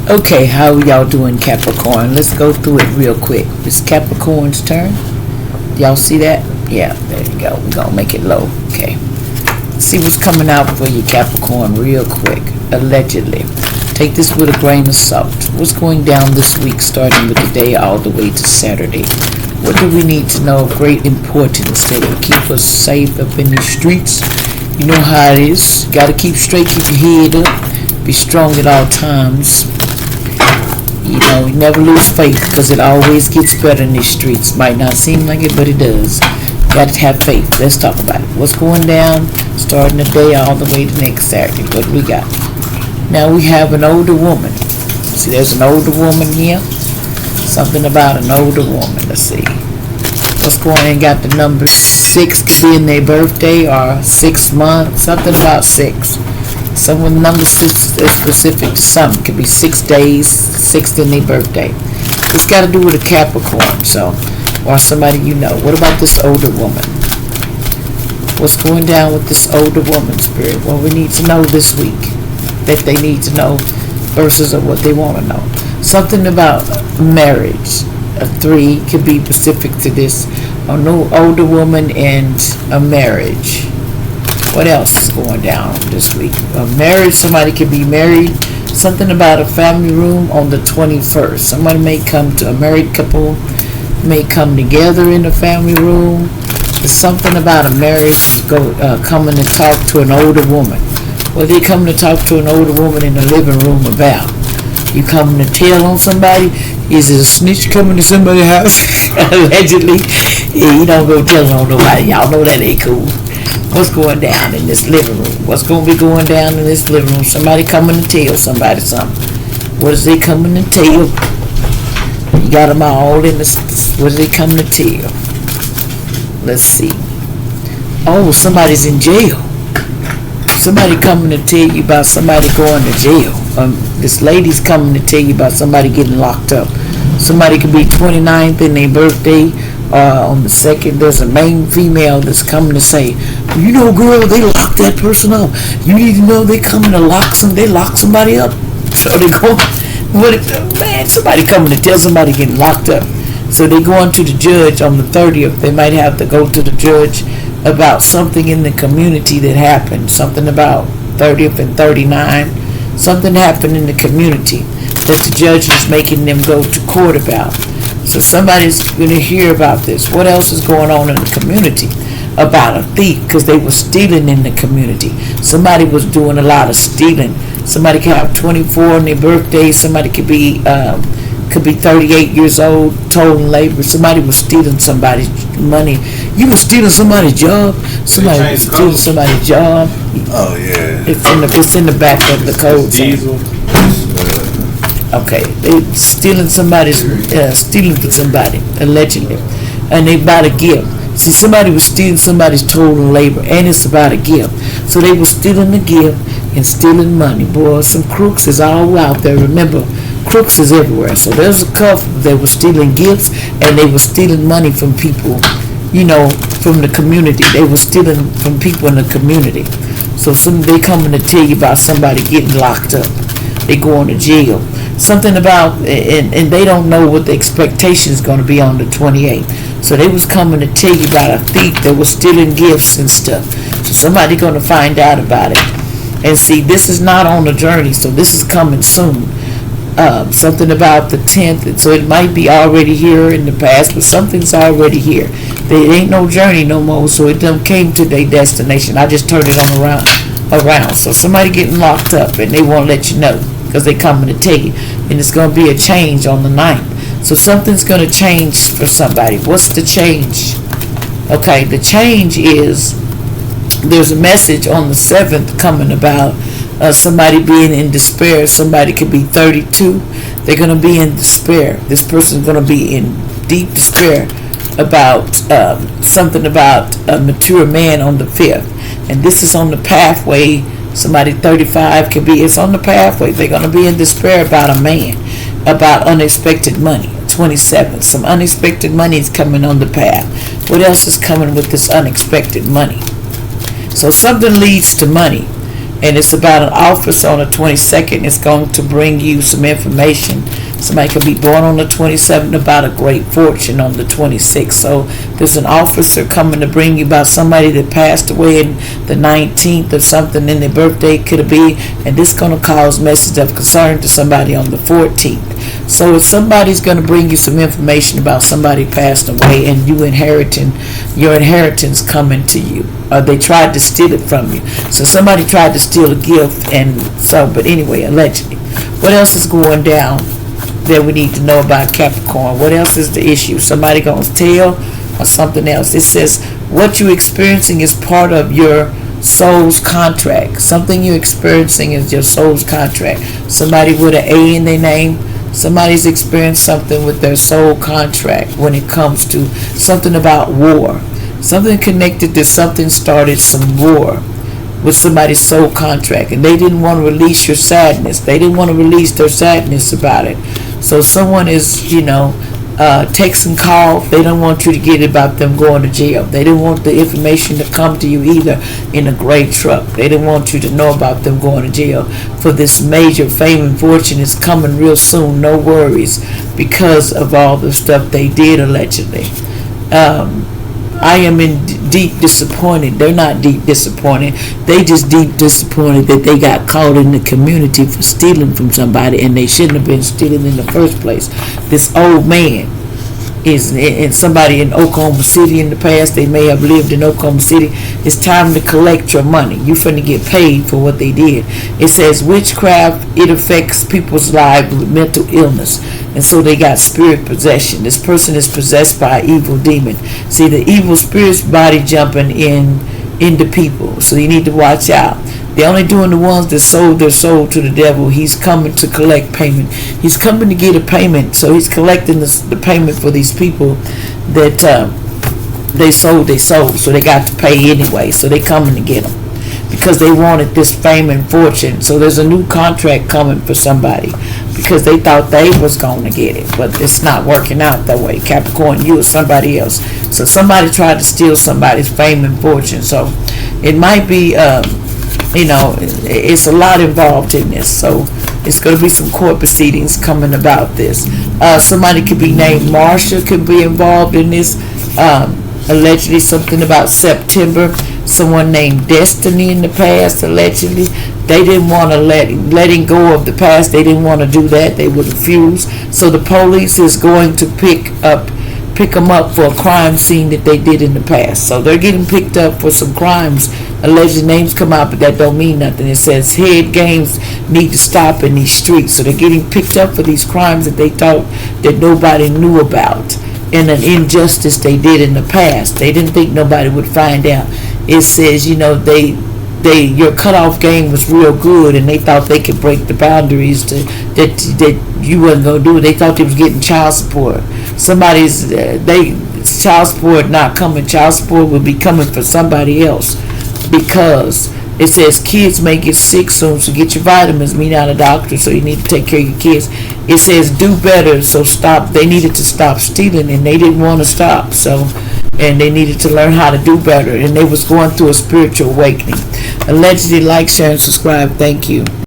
Okay, how y'all doing, Capricorn? Let's go through it real quick. It's Capricorn's turn. Y'all see that? Yeah, there you go. We're going to make it low. Okay. See what's coming out for you, Capricorn, real quick. Allegedly. Take this with a grain of salt. What's going down this week, starting with the day all the way to Saturday? What do we need to know of great importance that will keep us safe up in these streets? You know how it is. You got to keep straight, keep your head up. Be strong at all times. You know, you never lose faith because it always gets better in these streets. Might not seem like it, but it does. Got to have faith. Let's talk about it. What's going down starting the day all the way to next Saturday? What do we got? Now we have an older woman. See, there's an older woman here. Something about an older woman. Let's see. What's going on? Got the number 6 could be in their birthday or 6 months. Something about 6. Someone number 6 is specific. Some could be 6 days, 6th in their birthday. It's got to do with a Capricorn, so, or somebody you know. What about this older woman? What's going down with this older woman, Spirit? What we need to know this week that they need to know versus of what they want to know. Something about marriage. A 3 could be specific to this. A no older woman and a marriage. What else is going down this week? A marriage, somebody could be married. Something about a family room on the 21st. Somebody may come to, a married couple may come together in a family room. There's something about a marriage coming to talk to an older woman. What are they coming to talk to an older woman in the living room about? You coming to tell on somebody? Is it a snitch coming to somebody's house? Allegedly. Yeah, you don't go telling on nobody. Y'all know that ain't cool. What's going down in this living room? What's going to be going down in this living room? Somebody coming to tell somebody something. What is they coming to tell? You got them all in this. What are they coming to tell? Let's see. Oh, somebody's in jail. Somebody coming to tell you about somebody going to jail. This lady's coming to tell you about somebody getting locked up. Somebody could be 29th in their birthday. On the 2nd, there's a main female that's coming to say, you know, girl, they locked that person up. You need to know they coming to they lock somebody up. So they go, man, somebody coming to tell somebody getting locked up. So they going to the judge on the 30th. They might have to go to the judge about something in the community that happened. Something about 30th and 39. Something happened in the community that the judge is making them go to court about. So somebody's going to hear about this. What else is going on in the community about a thief? Because they were stealing in the community. Somebody was doing a lot of stealing. Somebody could have 24 on their birthday. Somebody could be 38 years old, total labor. Somebody was stealing somebody's money. You were stealing somebody's job. Somebody was stealing somebody's job. Oh yeah. It's in the back of the code. Okay, they stealing from somebody, allegedly, and they about a gift. See, somebody was stealing somebody's total labor, and it's about a gift. So they were stealing the gift and stealing money. Boy, some crooks is all out there. Remember, crooks is everywhere. So there's a couple that were stealing gifts, and they were stealing money from people, you know, from the community. They were stealing from people in the community. So they coming to tell you about somebody getting locked up. They going to jail. Something about, and they don't know what the expectation is going to be on the 28th. So they was coming to tell you about a thief that was stealing gifts and stuff. So somebody going to find out about it. And see, this is not on the journey, so this is coming soon. Something about the 10th, so it might be already here in the past, but something's already here. There ain't no journey no more, so it done came to their destination. I just turned it on around. So somebody getting locked up, and they won't let you know, because they coming to tell you. And it's going to be a change on the 9th. So something's going to change for somebody. What's the change? Okay, the change is, there's a message on the 7th coming about somebody being in despair. Somebody could be 32. They're going to be in despair. This person's going to be in deep despair about something about a mature man on the 5th. And this is on the pathway. Somebody 35 could be, it's on the pathway. They're going to be in despair about a man, about unexpected money. 27, some unexpected money is coming on the path. What else is coming with this unexpected money? So something leads to money. and it's about an office on the 22nd. It's going to bring you some information. Somebody could be born on the 27th, about a great fortune on the 26th. So there's an officer coming to bring you about somebody that passed away in the 19th or something, and their birthday could be, and this is going to cause message of concern to somebody on the 14th. So if somebody's going to bring you some information about somebody passed away and your inheritance coming to you, or they tried to steal it from you. So somebody tried to steal a gift, and so, but anyway, allegedly. What else is going down that we need to know about Capricorn? What else is the issue? Somebody going to tell, or something else? It says what you're experiencing is part of your soul's contract. Something you're experiencing is your soul's contract. Somebody with an A in their name, somebody's experienced something with their soul contract when it comes to something about war. Something connected to something started some war with somebody's soul contract, and they didn't want to release your sadness. They didn't want to release their sadness about it. So someone is, text and call. They don't want you to get about them going to jail. They didn't want the information to come to you either in a gray truck. They didn't want you to know about them going to jail. For this major fame and fortune is coming real soon. No worries, because of all the stuff they did allegedly. I am in deep disappointed. They're not deep disappointed. They just deep disappointed that they got caught in the community for stealing from somebody, and they shouldn't have been stealing in the first place. This old man is, and somebody in Oklahoma City in the past, they may have lived in Oklahoma City. It's time to collect your money. You finna get paid for what they did. It says witchcraft, it affects people's lives with mental illness, and so they got spirit possession. This person is possessed by an evil demon. See, the evil spirit's body jumping into people, so you need to watch out. They're only doing the ones that sold their soul to the devil. He's coming to collect payment. He's coming to get a payment, so he's collecting the payment for these people that they sold their soul, so they got to pay anyway. So they coming to get them because they wanted this fame and fortune. So there's a new contract coming for somebody because they thought they was going to get it, but it's not working out that way. Capricorn, you or somebody else. So somebody tried to steal somebody's fame and fortune. So it might be it's a lot involved in this, so it's going to be some court proceedings coming about this. Somebody could be named Marsha could be involved in this. Allegedly something about September. Someone named Destiny in the past, allegedly. They didn't want to letting go of the past. They didn't want to do that. They would refuse. So the police is going to pick them up for a crime scene that they did in the past. So they're getting picked up for some crimes. Alleged names come out, but that don't mean nothing. It says head games need to stop in these streets. So they're getting picked up for these crimes that they thought that nobody knew about, and an injustice they did in the past. They didn't think nobody would find out. It says, your cutoff game was real good, and they thought they could break the boundaries that you wasn't gonna do. They thought they was getting child support. Child support not coming. Child support will be coming for somebody else, because it says kids may get sick soon, so get your vitamins. Me not a doctor, so you need to take care of your kids. It says do better, so stop. They needed to stop stealing, and they didn't want to stop. And they needed to learn how to do better, and they was going through a spiritual awakening. Allegedly, like, share, and subscribe. Thank you.